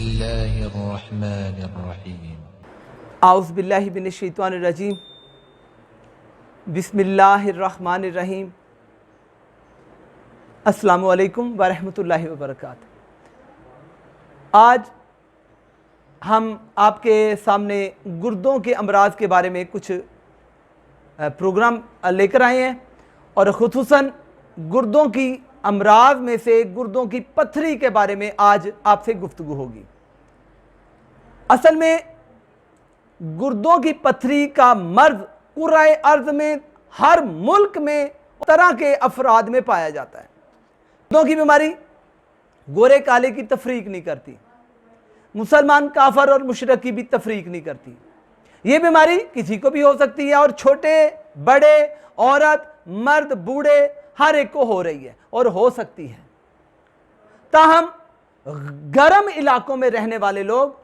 बिस्मिल्लाहिर्रहमानिर्रहीम। आउज़ु बिल्लाहि मिनश्शैतानिर्रजीम। बिस्मिल्लाहिर्रहमानिर्रहीम। अस्सलामु अलैकुम व रहमतुल्लाहि व बरकातुहू। आज हम आपके सामने गुर्दों के अमराज़ के बारे में कुछ प्रोग्राम लेकर आए हैं और ख़ुसूसन गुर्दों की अमराज़ में से गुर्दों की पत्थरी के बारे में आज आपसे गुफ्तगू होगी। असल में गुर्दों की पत्थरी का मर्ज कुर्राए अर्ज़ में हर मुल्क में तरह के अफराद में पाया जाता है। गुर्दों की बीमारी गोरे काले की तफरीक नहीं करती, मुसलमान काफर और मुशरक की भी तफरीक नहीं करती। ये बीमारी किसी को भी हो सकती है और छोटे बड़े औरत मर्द बूढ़े हर एक को हो रही है और हो सकती है। ताहम गर्म इलाकों में रहने वाले लोग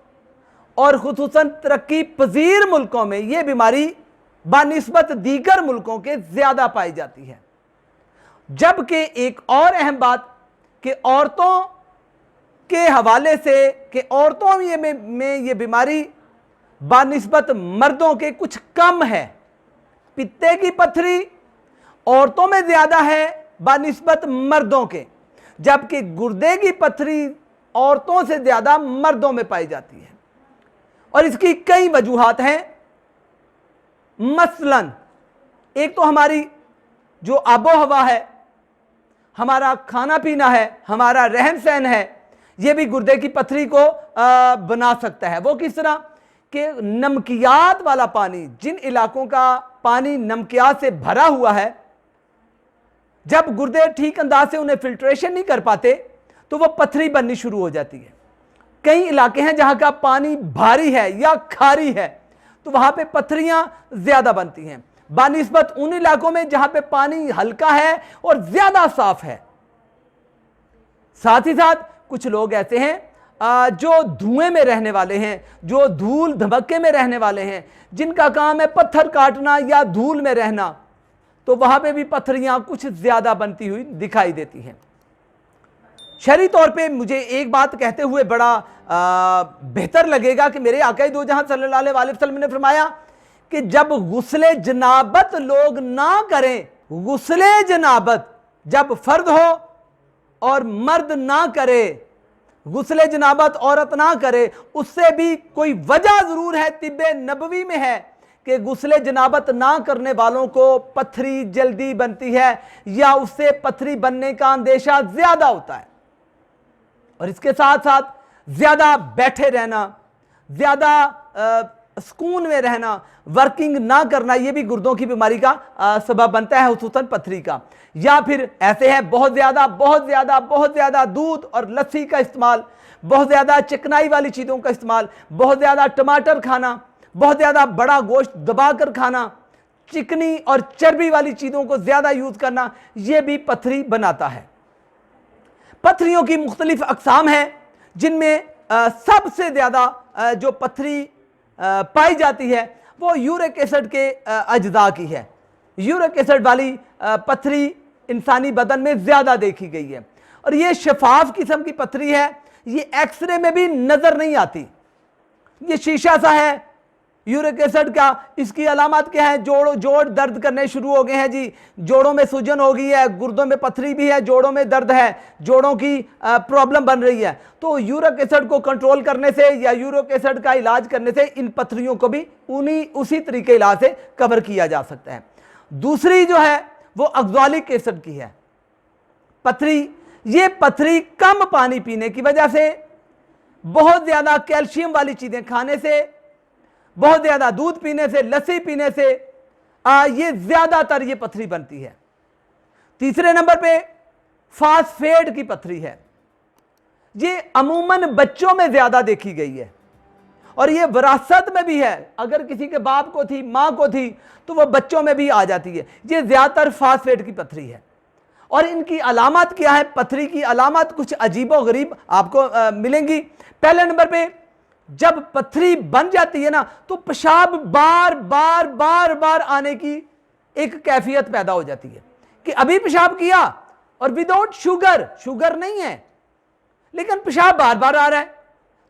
और खुसूसन तरक्की पजीर मुल्कों में यह बीमारी बानिस्बत दीगर मुल्कों के ज़्यादा पाई जाती है। जबकि एक और अहम बात कि औरतों के हवाले से कि औरतों में ये बीमारी बानिस्बत मर्दों के कुछ कम है। पित्ते की पत्थरी औरतों में ज़्यादा है बानिस्बत मर्दों के, जबकि गुर्दे की पत्थरी औरतों से ज़्यादा मर्दों में पाई जाती है और इसकी कई वजूहात हैं। मसलन एक तो हमारी जो आबो हवा है, हमारा खाना पीना है, हमारा रहन सहन है, यह भी गुर्दे की पत्थरी को बना सकता है। वो किस तरह कि नमकियात वाला पानी, जिन इलाकों का पानी नमकियात से भरा हुआ है, जब गुर्दे ठीक अंदाज से उन्हें फिल्ट्रेशन नहीं कर पाते तो वह पत्थरी बननी शुरू हो जाती है। कई इलाके हैं जहां का पानी भारी है या खारी है तो वहां पे पत्थरियां ज्यादा बनती हैं बानिस्बत उन इलाकों में जहां पे पानी हल्का है और ज्यादा साफ है। साथ ही साथ कुछ लोग ऐसे हैं जो धुएं में रहने वाले हैं, जो धूल धमक्के में रहने वाले हैं, जिनका काम है पत्थर काटना या धूल में रहना, तो वहां पे भी पत्थरियां कुछ ज्यादा बनती हुई दिखाई देती हैं। शरई तौर पे मुझे एक बात कहते हुए बड़ा बेहतर लगेगा कि मेरे आका दो जहां सल्लल्लाहु अलैहि वसल्लम ने फरमाया कि जब गुस्ले जनाबत लोग ना करें, गुस्ले जनाबत जब फर्द हो और मर्द ना करे, गुस्ले जनाबत औरत ना करे, उससे भी कोई वजह जरूर है, तिब्बे नबवी में है कि गुस्ले जनाबत ना करने वालों को पत्थरी जल्दी बनती है या उससे पत्थरी बनने का अंदेशा ज्यादा होता है। और इसके साथ साथ ज्यादा बैठे रहना, ज्यादा सुकून में रहना, वर्किंग ना करना, यह भी गुर्दों की बीमारी का सबब बनता है, खुसूसन पत्थरी का। या फिर ऐसे है बहुत ज्यादा दूध और लस्सी का इस्तेमाल, बहुत ज्यादा चिकनाई वाली चीजों का इस्तेमाल, बहुत ज्यादा टमाटर खाना, बहुत ज्यादा बड़ा गोश्त दबाकर खाना, चिकनी और चर्बी वाली चीजों को ज्यादा यूज करना, यह भी पत्थरी बनाता है। पत्थरियों की मुख्तलिफ अक़साम हैं जिनमें सबसे ज़्यादा जो पत्थरी पाई जाती है वो यूरिक एसिड के अज्जा की है। यूरिक एसिड वाली पत्थरी इंसानी बदन में ज़्यादा देखी गई है और ये शफाफ किस्म की पत्थरी है, ये एक्सरे में भी नज़र नहीं आती, ये शीशा सा है। यूरिक एसिड का इसकी अलामत क्या है? जोड़ दर्द करने शुरू हो गए हैं जी, जोड़ों में सूजन हो गई है, गुर्दों में पत्थरी भी है, जोड़ों में दर्द है, जोड़ों की प्रॉब्लम बन रही है। तो यूरिक एसिड को कंट्रोल करने से या यूरिक एसिड का इलाज करने से इन पत्थरियों को भी उसी तरीके इलाज से कवर किया जा सकता है। दूसरी जो है वो ऑक्सैलिक एसिड की है पत्थरी। ये पत्थरी कम पानी पीने की वजह से, बहुत ज्यादा कैल्शियम वाली चीजें खाने से, बहुत ज्यादा दूध पीने से, लस्सी पीने से ये ज्यादातर ये पत्थरी बनती है। तीसरे नंबर पे फास्फेट की पत्थरी है। ये अमूमन बच्चों में ज्यादा देखी गई है और ये विरासत में भी है। अगर किसी के बाप को थी, मां को थी, तो वह बच्चों में भी आ जाती है। ये ज्यादातर फास्फेट की पत्थरी है। और इनकी अलामत क्या है? पत्थरी की अलामत कुछ अजीबो गरीब आपको मिलेंगी। पहले नंबर पे जब पत्थरी बन जाती है ना तो पेशाब बार आने की एक कैफियत पैदा हो जाती है कि अभी पेशाब किया और विदाउट शुगर नहीं है लेकिन पेशाब बार बार आ रहा है।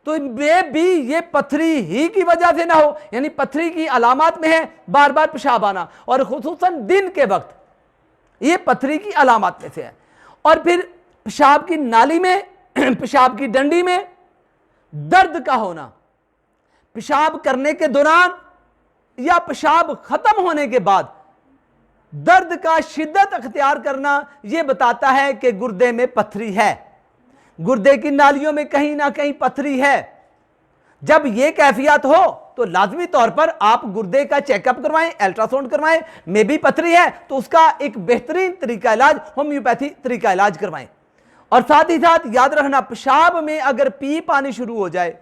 तो ये भी ये पथरी ही की वजह से ना हो, यानी पथरी की अलामत में है बार बार पेशाब आना, और खुसूसन दिन के वक्त ये पथरी की अलामत में से है। और फिर पेशाब की नाली में, पेशाब की डंडी में दर्द का होना, पेशाब करने के दौरान या पेशाब खत्म होने के बाद दर्द का शिद्दत अख्तियार करना, यह बताता है कि गुर्दे में पथरी है, गुर्दे की नालियों में कहीं ना कहीं पथरी है। जब यह कैफियत हो तो लाजमी तौर पर आप गुर्दे का चेकअप करवाएं, अल्ट्रासाउंड करवाएं, में भी पथरी है तो उसका एक बेहतरीन तरीका इलाज होम्योपैथी तरीका इलाज करवाएं। और साथ ही साथ याद रखना, पेशाब में अगर पी पानी शुरू हो जाए,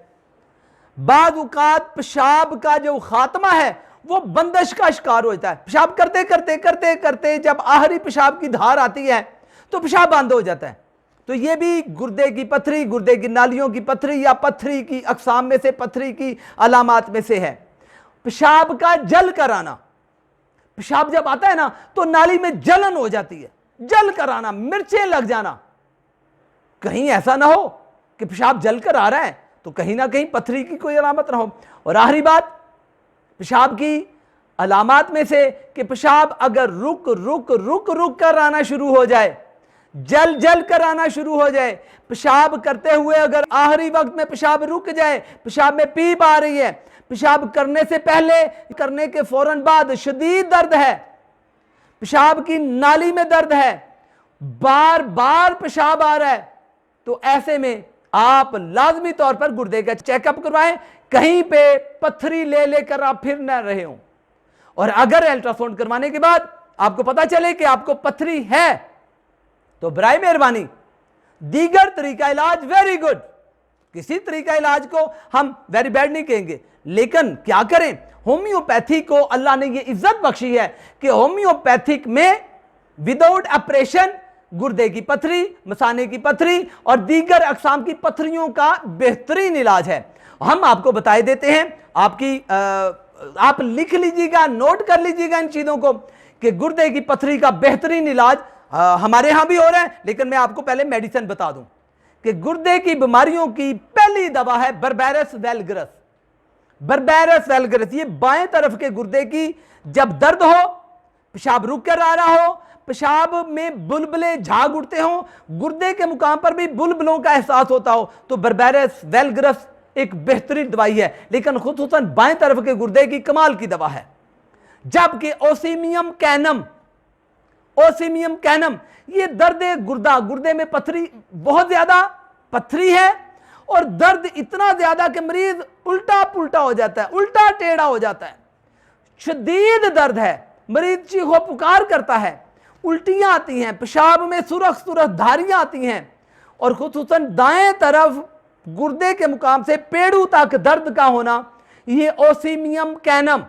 बाद औक़ात पेशाब का जो खात्मा है वो बंदिश का शिकार हो जाता है। पेशाब करते करते करते करते जब आखिरी पेशाब की धार आती है तो पेशाब बंद हो जाता है। तो ये भी गुर्दे की पथरी, गुर्दे की नालियों की पथरी या पथरी की अकसाम में से, पथरी की अलामात में से है। पेशाब का जल कर आना, पेशाब जब आता है ना तो नाली में जलन हो जाती है, जल कर आना, मिर्चें लग जाना। कहीं ऐसा ना हो कि पेशाब जल कर आ रहा है तो कहीं ना कहीं पथरी की कोई अलामत ना हो। और आखिरी बात पेशाब की अलामत में से कि पेशाब अगर रुक रुक रुक रुक कर आना शुरू हो जाए, जल जल कर आना शुरू हो जाए, पेशाब करते हुए अगर आखिरी वक्त में पेशाब रुक जाए, पेशाब में पीप आ रही है, पेशाब करने से पहले, करने के फौरन बाद शदीद दर्द है, पेशाब की नाली में दर्द है, बार बार पेशाब आ रहा है, तो ऐसे में आप लाजमी तौर पर गुर्दे का चेकअप करवाएं, कहीं पे पथरी ले लेकर आप फिर न रहे हो। और अगर अल्ट्रासाउंड करवाने के बाद आपको पता चले कि आपको पथरी है तो बराए मेहरबानी दीगर तरीका इलाज वेरी गुड, किसी तरीका इलाज को हम वेरी बैड नहीं कहेंगे, लेकिन क्या करें, होम्योपैथी को अल्लाह ने ये इज्जत बख्शी है कि होम्योपैथिक में विदाउट ऑपरेशन गुर्दे की पथरी, मसाने की पथरी और दीगर अकसाम की पथरियों का बेहतरीन इलाज है। हम आपको बताए देते हैं, आप लिख लीजिएगा, नोट कर लीजिएगा इन चीज़ों को कि गुर्दे की पथरी का बेहतरीन इलाज हमारे यहाँ भी हो रहा है। लेकिन मैं आपको पहले मेडिसिन बता दूं कि गुर्दे की बीमारियों की पहली दवा है बर्बेरस वैल्गरस। बर्बेरस वैल्गरस, ये बाएं तरफ के गुर्दे की जब दर्द हो, पेशाब रुक कर आ रहा हो, पेशाब में बुलबुले झाग उठते हो, गुर्दे के मुकाम पर भी बुलबुलों का एहसास होता हो, तो बर्बेरस वैल्गरस एक बेहतरीन दवाई है। लेकिन खुसूसन बाएं तरफ के गुर्दे की कमाल की दवा है। जबकि ओसीमियम कैनम, ओसीमियम कैनम ये दर्द गुर्दा, गुर्दे में पथरी, बहुत ज्यादा पथरी है और दर्द इतना ज्यादा कि मरीज उल्टा पुल्टा हो जाता है, उल्टा टेढ़ा हो जाता है, शदीद दर्द है, मरीज चीखो पुकार करता है, उल्टियां आती हैं, पेशाब में सुरख सुरख धारियां आती हैं और खुसूसन दाएं तरफ गुर्दे के मुकाम से पेड़ू तक दर्द का होना, ये ओसीमियम कैनम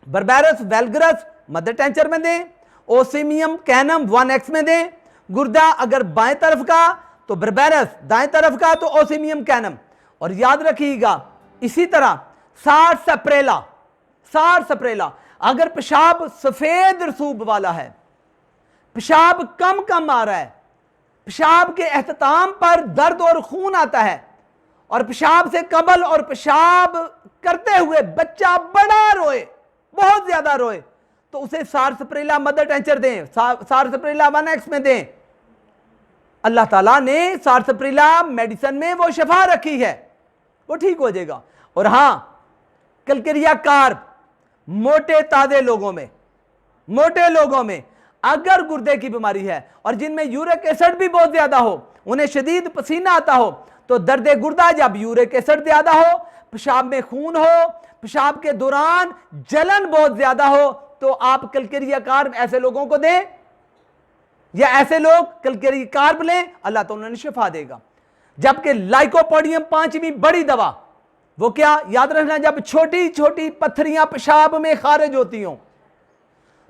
बर्बेरस वैल्गरस मदर टेंचर में दें, ओसीमियम कैनम 1x में दें। गुर्दा अगर बाएं तरफ का तो बर्बेरस, दाएं तरफ का तो ओसीमियम कैनम। और याद रखिएगा इसी तरह सार सप्रेला, सार सप्रेला अगर पेशाब सफेद रसूब वाला है, पेशाब कम कम आ रहा है, पेशाब के एहतमाम पर दर्द और खून आता है और पेशाब से कबल और पेशाब करते हुए बच्चा बड़ा रोए, बहुत ज्यादा रोए, तो उसे सारसप्रेला मदर टेंचर दें, सारसप्रेला 1x में दें। अल्लाह ताला ने सारसप्रेला मेडिसिन में वो शफा रखी है, वो ठीक हो जाएगा। और हां, कलकरिया कार्ब मोटे ताजे लोगों में, मोटे लोगों में अगर गुर्दे की बीमारी है और जिनमें यूरिक एसिड भी बहुत ज्यादा हो, उन्हें शदीद पसीना आता हो, तो दर्द गुर्दा जब यूरिक एसिड ज्यादा हो, पेशाब में खून हो, पेशाब के दौरान जलन बहुत ज्यादा हो, तो आप कलकरिया कार्ब ऐसे लोगों को दें या ऐसे लोग कलकरिया कार्ब लें, अल्लाह तो उन्हें शिफा देगा। जबकि लाइकोपोडियम 5वीं बड़ी दवा, वो क्या याद रखना, जब छोटी छोटी पत्थरियां पेशाब में खारिज होती हों,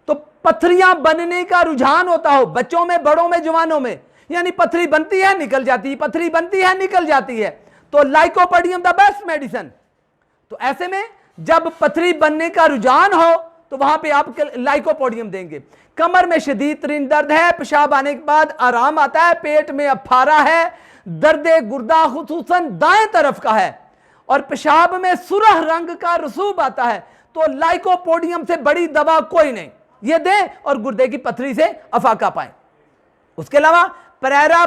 तो पत्थरियां बनने का रुझान होता हो बच्चों में, बड़ों में, जवानों में, यानी पत्थरी बनती है निकल जाती है, पत्थरी बनती है निकल जाती है, तो लाइकोपोडियम द बेस्ट मेडिसिन। तो ऐसे में जब पत्थरी बनने का रुझान हो तो वहां पे आप लाइकोपोडियम देंगे। कमर में शदीद तरीन दर्द है, पेशाब आने के बाद आराम आता है, पेट में अफारा है, दर्द गुर्दा खुसूसन दाएं तरफ का है, और पेशाब में सुरह रंग का रसूब आता है, तो लाइकोपोडियम से बड़ी दवा कोई नहीं, ये दें और गुर्दे की पथरी से अफाका पाएं। उसके अलावा परेरा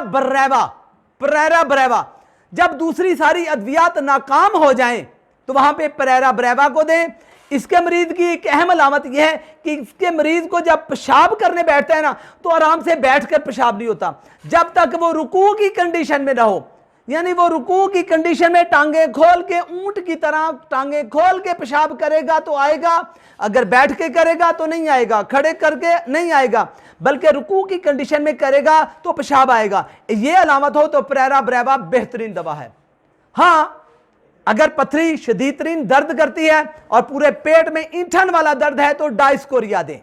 बरेवा, जब दूसरी सारी अद्वियात नाकाम हो जाएं तो वहां पे परेरा बरेवा को दें। इसके मरीज की एक अहम अलामत यह है कि इसके मरीज को जब पेशाब करने बैठता है ना, तो आराम से बैठकर पेशाब नहीं होता जब तक वो रुकू की कंडीशन में ना हो। यानी वो रुकू की कंडीशन में टांगे खोल के, ऊंट की तरह टांगे खोल के पेशाब करेगा तो आएगा, अगर बैठ के करेगा तो नहीं आएगा, खड़े करके नहीं आएगा, बल्कि रुकू की कंडीशन में करेगा तो पेशाब आएगा। ये अलामत हो तो परेरा बरेवा बेहतरीन दवा है। हाँ, अगर पथरी शदीद तरीन दर्द करती है और पूरे पेट में ईंठन वाला दर्द है तो डाइस्कोरिया दें।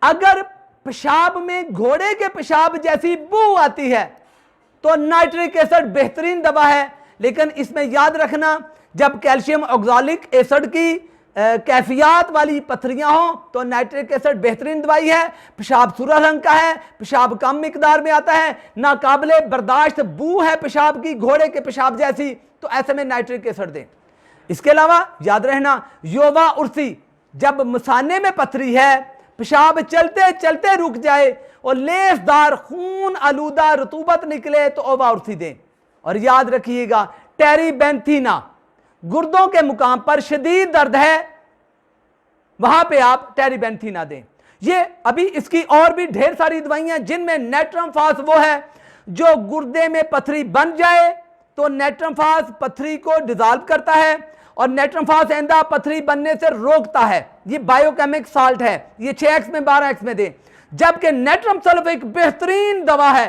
अगर पेशाब में घोड़े के पेशाब जैसी बू आती है तो नाइट्रिक एसिड बेहतरीन दवा है। लेकिन इसमें याद रखना, जब कैल्शियम ऑक्सैलिक एसिड की कैफियत वाली पथरियां हों तो नाइट्रिक एसिड बेहतरीन दवाई है। पेशाब सुरह रंग का है, पेशाब कम मिकदार में आता है, नाकाबिले बर्दाश्त बू है पेशाब की घोड़े के पेशाब जैसी, तो ऐसे में नाइट्रिक एसिड दें। इसके अलावा याद रहना, योवा उर्सी, जब मसाने में पथरी है, पेशाब चलते चलते रुक जाए और लेसदार खून आलूदा रतूबत निकले तो ओवा उर्सी दें। और याद रखिएगा, टेरीबेंथीना, गुर्दों के मुकाम पर शदीद दर्द है, वहां पे आप टेरीबेंथीना दें। ये अभी इसकी और भी ढेर सारी दवाइयां जिनमें नेट्रमफास वो है जो गुर्दे में पथरी बन जाए तो नेट्रमफास पथरी को डिजॉल्व करता है और नेट्रमफास एंदा पथरी बनने से रोकता है। ये बायोकेमिक साल्ट है, ये 6x में 12x में दें। जबकि नेट्रम सल्फ एक बेहतरीन दवा है,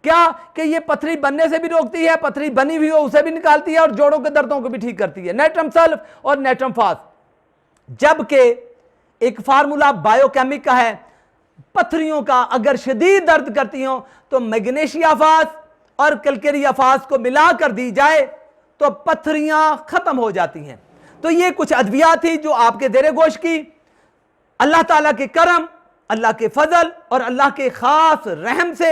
क्या कि ये पथरी बनने से भी रोकती है, पथरी बनी हुई हो उसे भी निकालती है और जोड़ों के दर्दों को भी ठीक करती है, नेट्रम सल्फ और नेट्रमफास। जबकि एक फार्मूला बायोकेमिक का है, पथरियों का अगर शदीद दर्द करती हो तो मैग्नीशिया फास और कलकेरिया फास को मिलाकर दी जाए तो पथरियां खत्म हो जाती हैं। तो ये कुछ अद्विया थी जो आपके देरे गोश की। अल्लाह ताला के करम, अल्लाह के फजल और अल्लाह के खास रहम से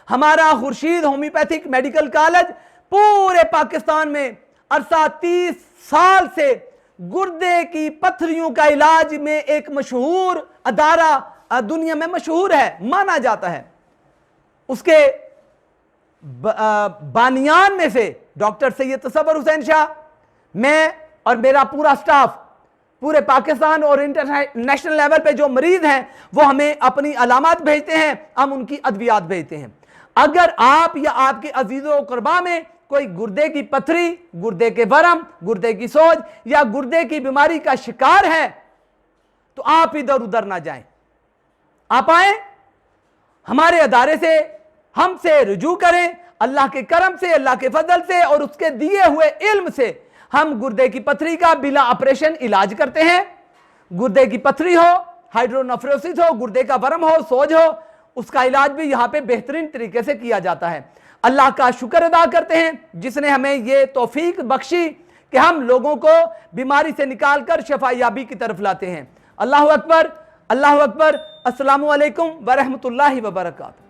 हमारा खुर्शीद होम्योपैथिक मेडिकल कॉलेज पूरे पाकिस्तान में अरसा 30 साल से गुर्दे की पथरियों का इलाज में एक मशहूर अदारा दुनिया में मशहूर है, माना जाता है। उसके बानियान में से डॉक्टर सैयद तसव्वुर हुसैन शाह, मैं और मेरा पूरा स्टाफ पूरे पाकिस्तान और इंटरनेशनल लेवल पे जो मरीज हैं वो हमें अपनी अलामत भेजते हैं, हम उनकी अद्वियात भेजते हैं। अगर आप या आपके अजीजों क़ुरबा में कोई गुर्दे की पथरी, गुर्दे के वरम, गुर्दे की सोज या गुर्दे की बीमारी का शिकार है तो आप इधर उधर ना जाएं, आप आए हमारे अदारे से हमसे रुजू करें। अल्लाह के करम से, अल्लाह के फजल से और उसके दिए हुए इल्म से हम गुर्दे की पथरी का बिला ऑपरेशन इलाज करते हैं। गुर्दे की पथरी हो, हाइड्रोनेफ्रोसिस हो, गुर्दे का वरम हो, सोज हो, उसका इलाज भी यहाँ पे बेहतरीन तरीके से किया जाता है। अल्लाह का शुक्र अदा करते हैं जिसने हमें ये तौफीक बख्शी कि हम लोगों को बीमारी से निकालकर शफायाबी की तरफ लाते हैं। अल्लाह अकबर, अल्लाह अकबर। अस्सलामु अलैकुम व रहमतुल्लाहि व बरकातहू।